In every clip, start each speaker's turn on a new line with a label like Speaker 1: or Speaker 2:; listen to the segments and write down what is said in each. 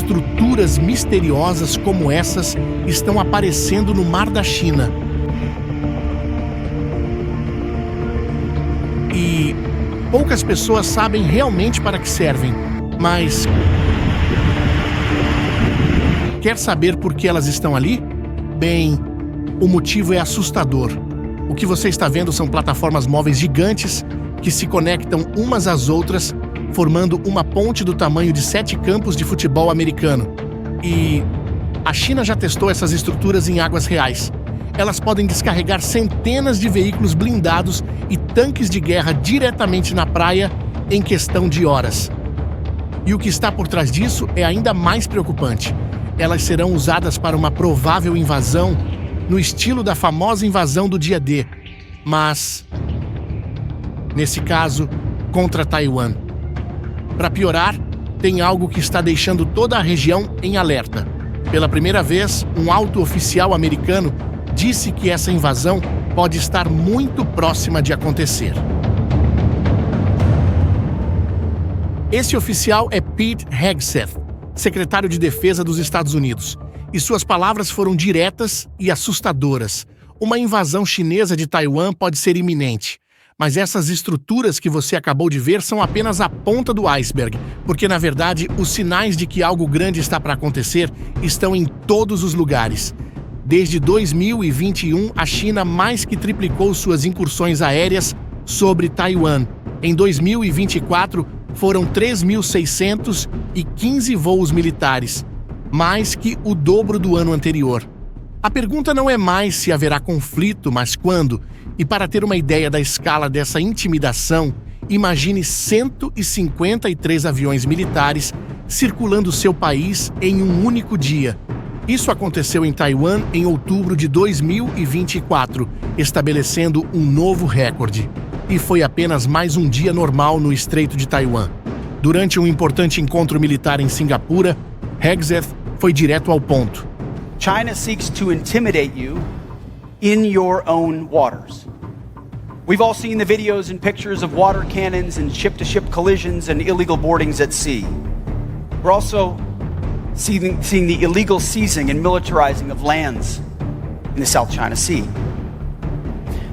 Speaker 1: estruturas misteriosas como essas estão aparecendo no Mar da China. E poucas pessoas sabem realmente para que servem, mas quer saber por que elas estão ali? Bem, o motivo é assustador. O que você está vendo são plataformas móveis gigantes que se conectam umas às outras, formando uma ponte do tamanho de 7 campos de futebol americano. E a China já testou essas estruturas em águas reais. Elas podem descarregar centenas de veículos blindados e tanques de guerra diretamente na praia em questão de horas. E o que está por trás disso é ainda mais preocupante. Elas serão usadas para uma provável invasão no estilo da famosa invasão do dia D, mas, nesse caso, contra Taiwan. Para piorar, tem algo que está deixando toda a região em alerta. Pela primeira vez, um alto oficial americano disse que essa invasão pode estar muito próxima de acontecer. Esse oficial é Pete Hegseth, secretário de Defesa dos Estados Unidos, e suas palavras foram diretas e assustadoras. Uma invasão chinesa de Taiwan pode ser iminente. Mas essas estruturas que você acabou de ver são apenas a ponta do iceberg, porque, na verdade, os sinais de que algo grande está para acontecer estão em todos os lugares. Desde 2021, a China mais que triplicou suas incursões aéreas sobre Taiwan. Em 2024, foram 3.615 voos militares, mais que o dobro do ano anterior. A pergunta não é mais se haverá conflito, mas quando. E para ter uma ideia da escala dessa intimidação, imagine 153 aviões militares circulando seu país em um único dia. Isso aconteceu em Taiwan em outubro de 2024, estabelecendo um novo recorde. E foi apenas mais um dia normal no Estreito de Taiwan. Durante um importante encontro militar em Singapura, Hegseth foi direto ao ponto.
Speaker 2: China seeks to intimidate you in your own waters. We've all seen the videos and pictures of water cannons and ship-to-ship collisions and illegal boardings at sea. We're also seeing the illegal seizing and militarizing of lands in the South China Sea.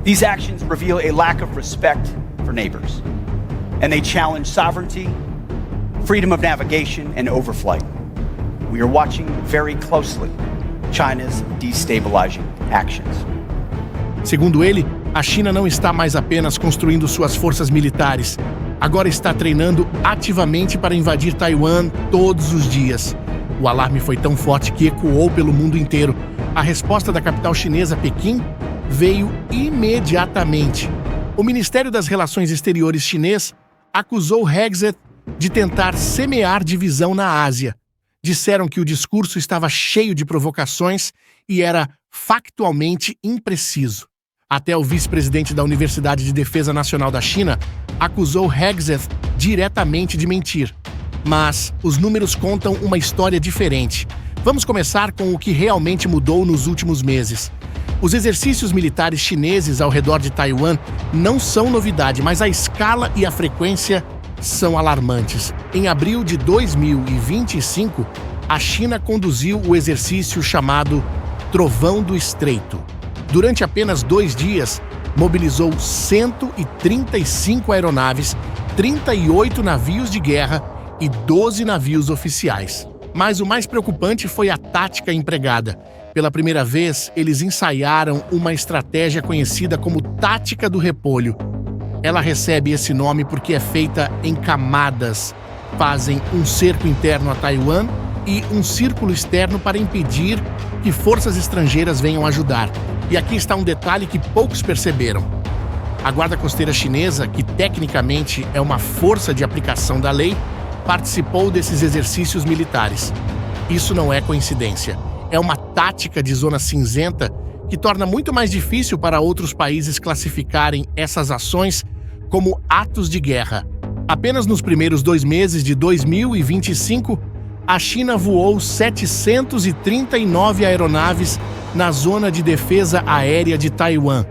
Speaker 2: These actions reveal a lack of respect for neighbors, and they challenge sovereignty, freedom of navigation, and overflight. We are watching very closely China's destabilizing actions.
Speaker 1: Segundo ele, a China não está mais apenas construindo suas forças militares, agora está treinando ativamente para invadir Taiwan todos os dias. O alarme foi tão forte que ecoou pelo mundo inteiro. A resposta da capital chinesa, Pequim, veio imediatamente. O Ministério das Relações Exteriores chinês acusou Hegseth de tentar semear divisão na Ásia. Disseram que o discurso estava cheio de provocações e era factualmente impreciso. Até o vice-presidente da Universidade de Defesa Nacional da China acusou Hegseth diretamente de mentir. Mas os números contam uma história diferente. Vamos começar com o que realmente mudou nos últimos meses. Os exercícios militares chineses ao redor de Taiwan não são novidade, mas a escala e a frequência são alarmantes. Em abril de 2025, a China conduziu o exercício chamado Trovão do Estreito. Durante apenas 2 dias, mobilizou 135 aeronaves, 38 navios de guerra e 12 navios oficiais. Mas o mais preocupante foi a tática empregada. Pela primeira vez, eles ensaiaram uma estratégia conhecida como Tática do Repolho. Ela recebe esse nome porque é feita em camadas. Fazem um cerco interno a Taiwan e um círculo externo para impedir que forças estrangeiras venham ajudar. E aqui está um detalhe que poucos perceberam. A Guarda Costeira Chinesa, que tecnicamente é uma força de aplicação da lei, participou desses exercícios militares. Isso não é coincidência. É uma tática de zona cinzenta que torna muito mais difícil para outros países classificarem essas ações como atos de guerra. Apenas nos primeiros 2 meses de 2025, a China voou 739 aeronaves na zona de defesa aérea de Taiwan.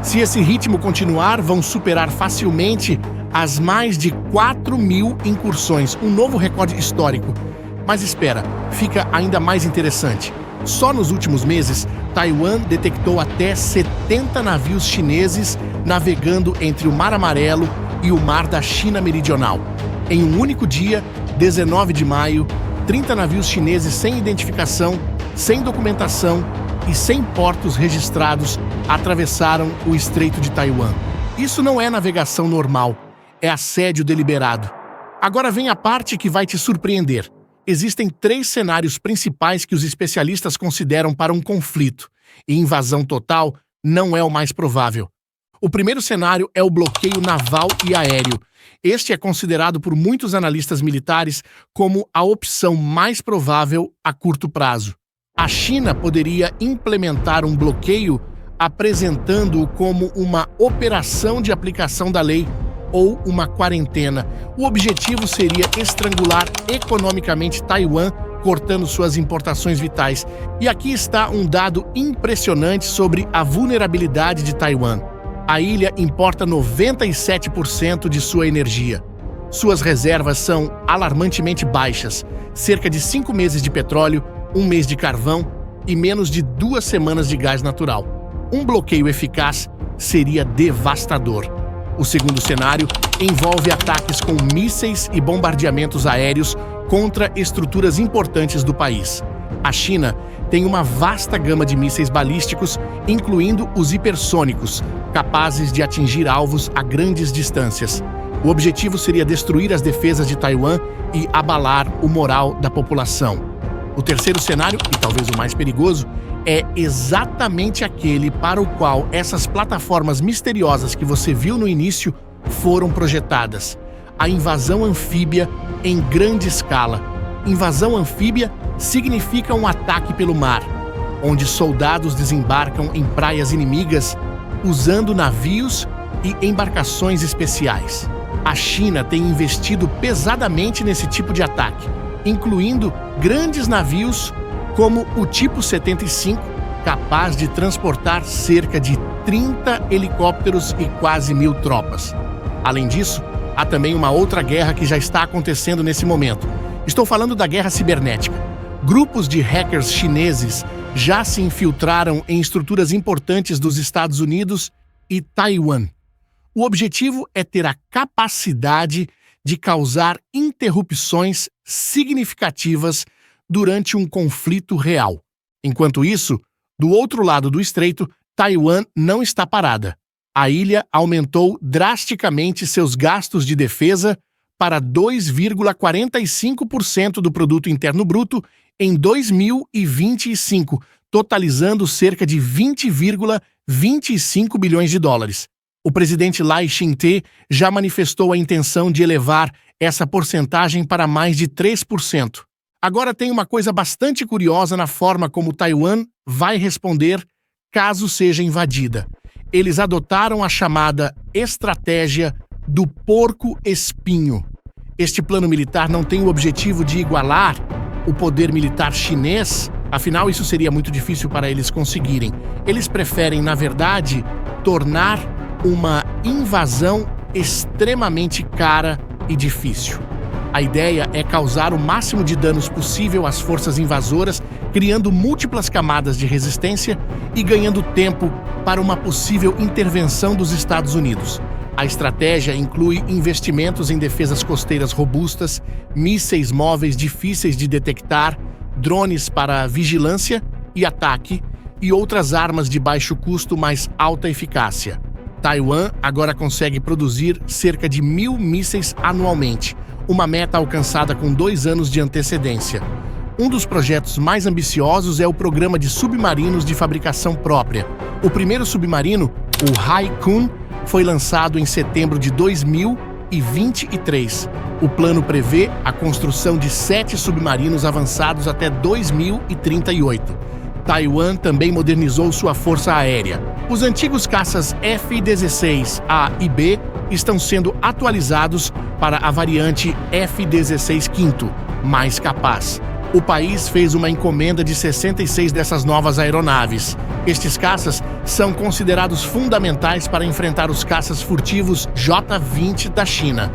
Speaker 1: Se esse ritmo continuar, vão superar facilmente as mais de 4.000 incursões, um novo recorde histórico. Mas espera, fica ainda mais interessante. Só nos últimos meses, Taiwan detectou até 70 navios chineses navegando entre o Mar Amarelo e o Mar da China Meridional. Em um único dia, 19 de maio, 30 navios chineses sem identificação, sem documentação e sem portos registrados atravessaram o Estreito de Taiwan. Isso não é navegação normal, é assédio deliberado. Agora vem a parte que vai te surpreender. Existem 3 cenários principais que os especialistas consideram para um conflito, e invasão total não é o mais provável. O primeiro cenário é o bloqueio naval e aéreo. Este é considerado por muitos analistas militares como a opção mais provável a curto prazo. A China poderia implementar um bloqueio apresentando-o como uma operação de aplicação da lei ou uma quarentena. O objetivo seria estrangular economicamente Taiwan, cortando suas importações vitais. E aqui está um dado impressionante sobre a vulnerabilidade de Taiwan. A ilha importa 97% de sua energia. Suas reservas são alarmantemente baixas, cerca de 5 meses de petróleo, 1 mês de carvão e menos de 2 semanas de gás natural. Um bloqueio eficaz seria devastador. O segundo cenário envolve ataques com mísseis e bombardeamentos aéreos contra estruturas importantes do país. A China tem uma vasta gama de mísseis balísticos, incluindo os hipersônicos, capazes de atingir alvos a grandes distâncias. O objetivo seria destruir as defesas de Taiwan e abalar o moral da população. O terceiro cenário, e talvez o mais perigoso, é exatamente aquele para o qual essas plataformas misteriosas que você viu no início foram projetadas. A invasão anfíbia em grande escala. Invasão anfíbia significa um ataque pelo mar, onde soldados desembarcam em praias inimigas usando navios e embarcações especiais. A China tem investido pesadamente nesse tipo de ataque, incluindo grandes navios como o Tipo 75, capaz de transportar cerca de 30 helicópteros e quase 1000 tropas. Além disso, há também uma outra guerra que já está acontecendo nesse momento. Estou falando da guerra cibernética. Grupos de hackers chineses já se infiltraram em estruturas importantes dos Estados Unidos e Taiwan. O objetivo é ter a capacidade de causar interrupções significativas durante um conflito real. Enquanto isso, do outro lado do estreito, Taiwan não está parada. A ilha aumentou drasticamente seus gastos de defesa para 2,45% do produto interno bruto em 2025, totalizando cerca de 20,25 bilhões de dólares. O presidente Lai Ching-te já manifestou a intenção de elevar essa porcentagem para mais de 3%. Agora tem uma coisa bastante curiosa na forma como Taiwan vai responder caso seja invadida. Eles adotaram a chamada estratégia do porco-espinho. Este plano militar não tem o objetivo de igualar o poder militar chinês, afinal isso seria muito difícil para eles conseguirem. Eles preferem, na verdade, tornar uma invasão extremamente cara e difícil. A ideia é causar o máximo de danos possível às forças invasoras, criando múltiplas camadas de resistência e ganhando tempo para uma possível intervenção dos Estados Unidos. A estratégia inclui investimentos em defesas costeiras robustas, mísseis móveis difíceis de detectar, drones para vigilância e ataque e outras armas de baixo custo, mas alta eficácia. Taiwan agora consegue produzir cerca de 1000 mísseis anualmente, uma meta alcançada com 2 anos de antecedência. Um dos projetos mais ambiciosos é o programa de submarinos de fabricação própria. O primeiro submarino, o Hai-Kun, foi lançado em setembro de 2023. O plano prevê a construção de 7 submarinos avançados até 2038. Taiwan também modernizou sua força aérea. Os antigos caças F-16A e B estão sendo atualizados para a variante F-16 V, mais capaz. O país fez uma encomenda de 66 dessas novas aeronaves. Estes caças são considerados fundamentais para enfrentar os caças furtivos J-20 da China.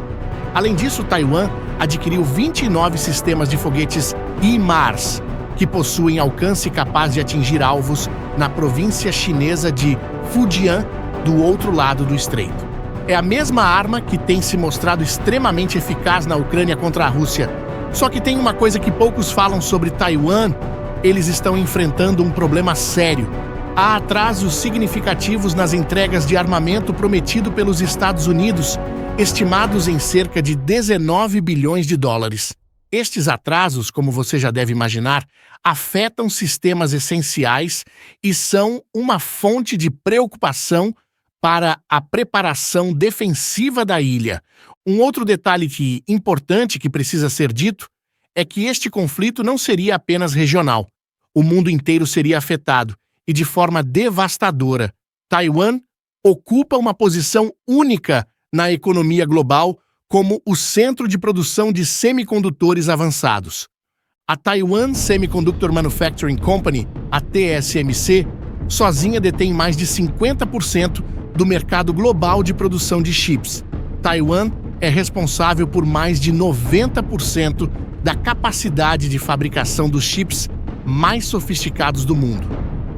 Speaker 1: Além disso, Taiwan adquiriu 29 sistemas de foguetes HIMARS, que possuem alcance capaz de atingir alvos na província chinesa de Fujian, do outro lado do estreito. É a mesma arma que tem se mostrado extremamente eficaz na Ucrânia contra a Rússia. Só que tem uma coisa que poucos falam sobre Taiwan: eles estão enfrentando um problema sério. Há atrasos significativos nas entregas de armamento prometido pelos Estados Unidos, estimados em cerca de 19 bilhões de dólares. Estes atrasos, como você já deve imaginar, afetam sistemas essenciais e são uma fonte de preocupação para a preparação defensiva da ilha. Um outro detalhe importante que precisa ser dito é que este conflito não seria apenas regional. O mundo inteiro seria afetado, e de forma devastadora. Taiwan ocupa uma posição única na economia global como o centro de produção de semicondutores avançados. A Taiwan Semiconductor Manufacturing Company, a TSMC, sozinha detém mais de 50% do mercado global de produção de chips. Taiwan é responsável por mais de 90% da capacidade de fabricação dos chips mais sofisticados do mundo.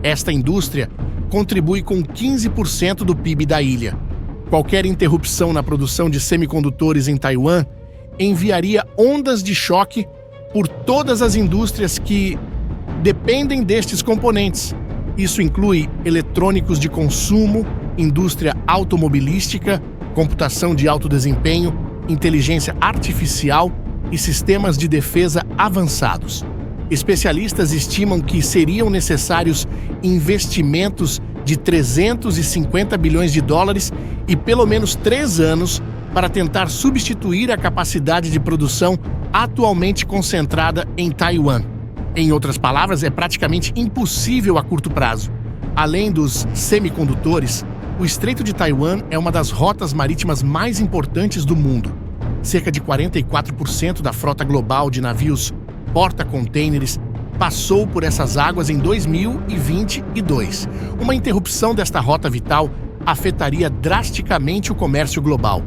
Speaker 1: Esta indústria contribui com 15% do PIB da ilha. Qualquer interrupção na produção de semicondutores em Taiwan enviaria ondas de choque por todas as indústrias que dependem destes componentes. Isso inclui eletrônicos de consumo, indústria automobilística, computação de alto desempenho, inteligência artificial e sistemas de defesa avançados. Especialistas estimam que seriam necessários investimentos de 350 bilhões de dólares e pelo menos 3 anos para tentar substituir a capacidade de produção atualmente concentrada em Taiwan. Em outras palavras, é praticamente impossível a curto prazo. Além dos semicondutores, o Estreito de Taiwan é uma das rotas marítimas mais importantes do mundo. Cerca de 44% da frota global de navios porta-contêineres passou por essas águas em 2022. Uma interrupção desta rota vital afetaria drasticamente o comércio global.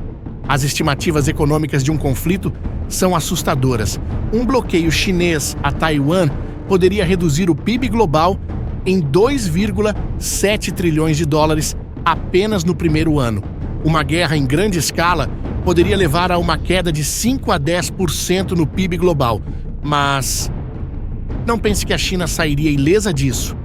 Speaker 1: As estimativas econômicas de um conflito são assustadoras. Um bloqueio chinês a Taiwan poderia reduzir o PIB global em 2,7 trilhões de dólares apenas no primeiro ano. Uma guerra em grande escala poderia levar a uma queda de 5 a 10% no PIB global. Mas não pense que a China sairia ilesa disso.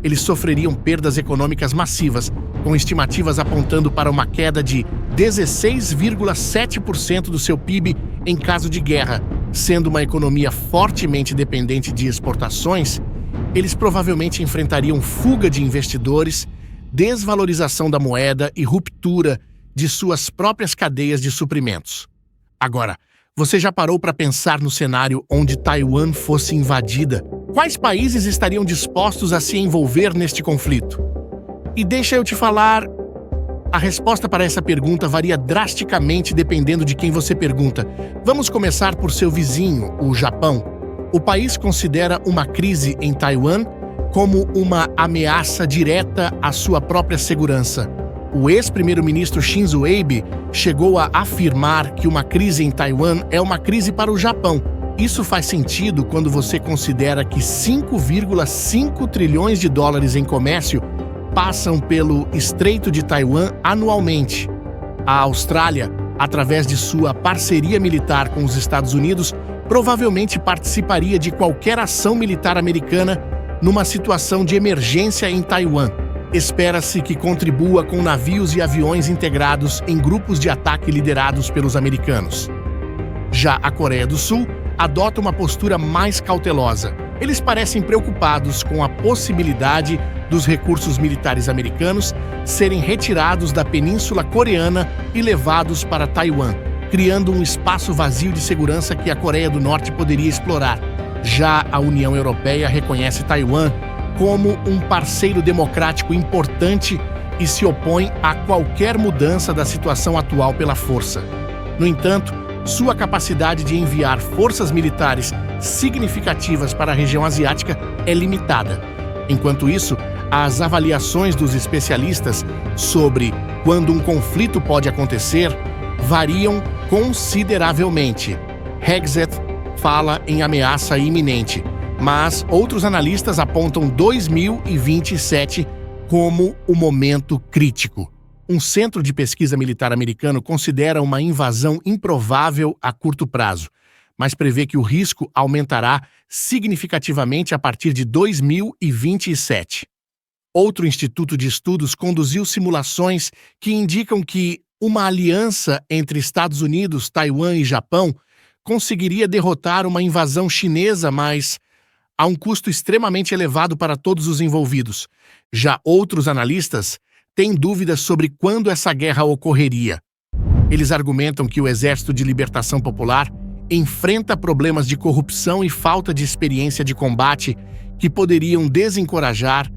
Speaker 1: Eles sofreriam perdas econômicas massivas, com estimativas apontando para uma queda de 16,7% do seu PIB em caso de guerra. Sendo uma economia fortemente dependente de exportações, eles provavelmente enfrentariam fuga de investidores, desvalorização da moeda e ruptura de suas próprias cadeias de suprimentos. Agora, você já parou para pensar no cenário onde Taiwan fosse invadida? Quais países estariam dispostos a se envolver neste conflito? E deixa eu te falar, a resposta para essa pergunta varia drasticamente dependendo de quem você pergunta. Vamos começar por seu vizinho, o Japão. O país considera uma crise em Taiwan como uma ameaça direta à sua própria segurança. O ex-primeiro-ministro Shinzo Abe chegou a afirmar que uma crise em Taiwan é uma crise para o Japão. Isso faz sentido quando você considera que 5,5 trilhões de dólares em comércio passam pelo Estreito de Taiwan anualmente. A Austrália, através de sua parceria militar com os Estados Unidos, provavelmente participaria de qualquer ação militar americana numa situação de emergência em Taiwan. Espera-se que contribua com navios e aviões integrados em grupos de ataque liderados pelos americanos. Já a Coreia do Sul adota uma postura mais cautelosa. Eles parecem preocupados com a possibilidade dos recursos militares americanos serem retirados da Península Coreana e levados para Taiwan, criando um espaço vazio de segurança que a Coreia do Norte poderia explorar. Já a União Europeia reconhece Taiwan como um parceiro democrático importante e se opõe a qualquer mudança da situação atual pela força. No entanto, sua capacidade de enviar forças militares significativas para a região asiática é limitada. Enquanto isso, as avaliações dos especialistas sobre quando um conflito pode acontecer variam consideravelmente. Hegseth fala em ameaça iminente, mas outros analistas apontam 2027 como o momento crítico. Um centro de pesquisa militar americano considera uma invasão improvável a curto prazo, mas prevê que o risco aumentará significativamente a partir de 2027. Outro instituto de estudos conduziu simulações que indicam que uma aliança entre Estados Unidos, Taiwan e Japão conseguiria derrotar uma invasão chinesa, mas a um custo extremamente elevado para todos os envolvidos. Já outros analistas têm dúvidas sobre quando essa guerra ocorreria. Eles argumentam que o Exército de Libertação Popular enfrenta problemas de corrupção e falta de experiência de combate que poderiam desencorajar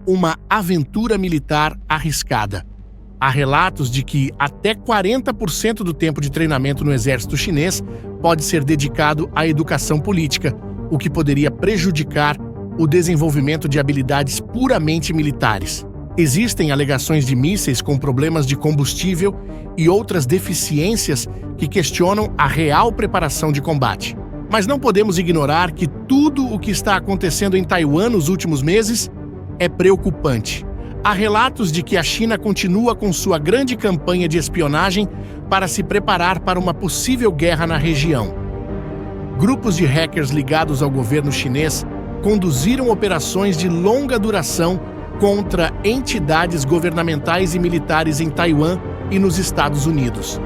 Speaker 1: uma aventura militar arriscada. Há relatos de que até 40% do tempo de treinamento no exército chinês pode ser dedicado à educação política, o que poderia prejudicar o desenvolvimento de habilidades puramente militares. Existem alegações de mísseis com problemas de combustível e outras deficiências que questionam a real preparação de combate. Mas não podemos ignorar que tudo o que está acontecendo em Taiwan nos últimos meses é preocupante. Há relatos de que a China continua com sua grande campanha de espionagem para se preparar para uma possível guerra na região. Grupos de hackers ligados ao governo chinês conduziram operações de longa duração contra entidades governamentais e militares em Taiwan e nos Estados Unidos.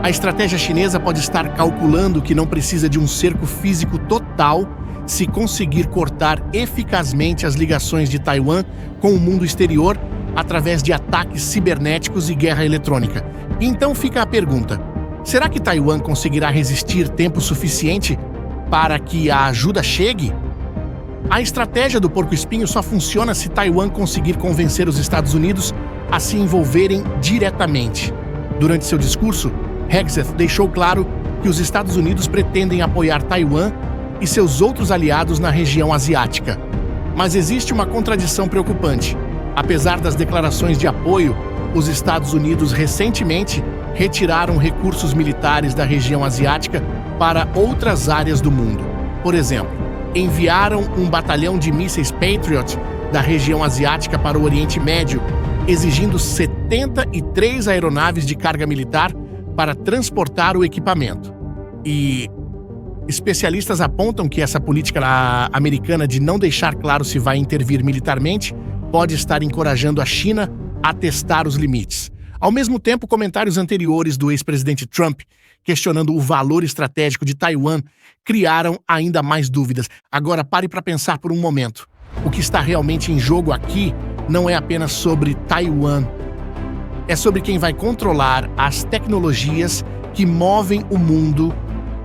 Speaker 1: A estratégia chinesa pode estar calculando que não precisa de um cerco físico total se conseguir cortar eficazmente as ligações de Taiwan com o mundo exterior através de ataques cibernéticos e guerra eletrônica. Então fica a pergunta: será que Taiwan conseguirá resistir tempo suficiente para que a ajuda chegue? A estratégia do porco-espinho só funciona se Taiwan conseguir convencer os Estados Unidos a se envolverem diretamente. Durante seu discurso, Hegseth deixou claro que os Estados Unidos pretendem apoiar Taiwan e seus outros aliados na região asiática. Mas existe uma contradição preocupante. Apesar das declarações de apoio, os Estados Unidos recentemente retiraram recursos militares da região asiática para outras áreas do mundo. Por exemplo, enviaram um batalhão de mísseis Patriot da região asiática para o Oriente Médio, exigindo 73 aeronaves de carga militar para transportar o equipamento. E especialistas apontam que essa política americana de não deixar claro se vai intervir militarmente pode estar encorajando a China a testar os limites. Ao mesmo tempo, comentários anteriores do ex-presidente Trump, questionando o valor estratégico de Taiwan, criaram ainda mais dúvidas. Agora pare para pensar por um momento. O que está realmente em jogo aqui não é apenas sobre Taiwan. É sobre quem vai controlar as tecnologias que movem o mundo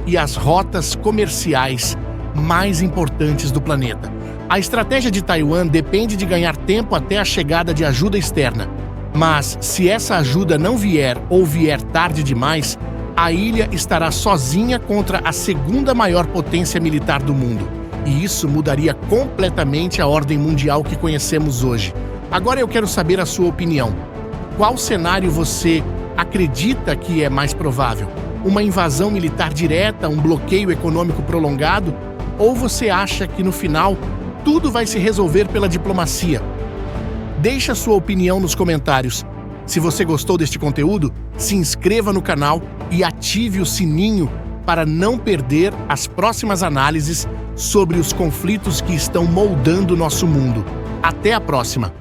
Speaker 1: e as rotas comerciais mais importantes do planeta. A estratégia de Taiwan depende de ganhar tempo até a chegada de ajuda externa. Mas, se essa ajuda não vier ou vier tarde demais, a ilha estará sozinha contra a segunda maior potência militar do mundo. E isso mudaria completamente a ordem mundial que conhecemos hoje. Agora eu quero saber a sua opinião. Qual cenário você acredita que é mais provável? Uma invasão militar direta, um bloqueio econômico prolongado? Ou você acha que no final tudo vai se resolver pela diplomacia? Deixe a sua opinião nos comentários. Se você gostou deste conteúdo, se inscreva no canal e ative o sininho para não perder as próximas análises sobre os conflitos que estão moldando nosso mundo. Até a próxima!